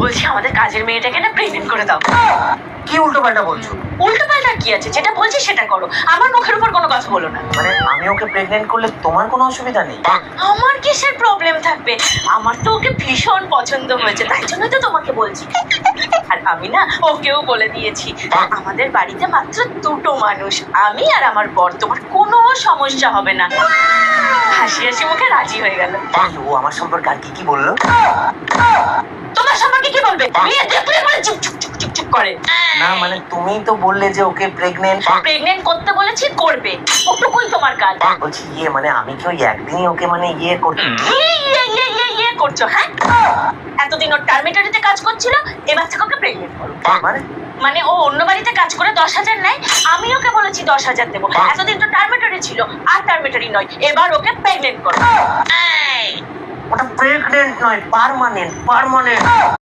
বলছি আমাদের কাজের মেয়েটাকে না প্রেগনেন্ট করে দাও। কি উল্টো পাল্টা বলছো? উল্টো পাল্টা কি আছে, যেটা বলছি সেটা করো, আমার মুখের উপর কোনো কথা বলো না। মানে আমি ওকে প্রেগনেন্ট করলে তোমার কোনো অসুবিধা নেই? আমার কিসের প্রবলেম থাকবে, আমার তো ওকে ভীষণ পছন্দ হয়েছে, তাই জন্য তো তোমাকে বলছি। আর আমি না ওকেও বলে দিয়েছি আমাদের বাড়িতে মাত্র দুটো মানুষ, আমি আর আমার বর, তোমার কোনো সমস্যা হবে না। হাসি হাসি মুখে রাজি হয়ে গেল। ও আমার সম্পর্কে আর কি বললো? তোমার সম্পর্কে কি বলবে? মেয়ে দেখলে মানে চুপ চুপ চুপ চুপ চুপ করে। না মানে তুমি তো বললে যে ওকে প্রেগনেন্ট করতে বলেছি, করবে, ওটুকুই তোমার কাজ। বলছি মানে আমি কি ওই একদিনই ওকে মানে করতে ইয়ে করছো? হ্যাঁ, এতদিন ওর টার্মেটারিতে কাজ করছিল, এবার থেকে ওকে প্রেগনেন্ট করো। মানে ও অন্য বাড়িতে কাজ করে 10,000 নেয়, আমি ওকে বলেছি 10,000 দেবো। এতদিন তো টার্মেটারি ছিল, আর টার্মেটারি নয়, এবার ওকে প্রেগনেন্ট করো। ওটা প্রেগনেন্ট নয়, পার্মানেন্ট।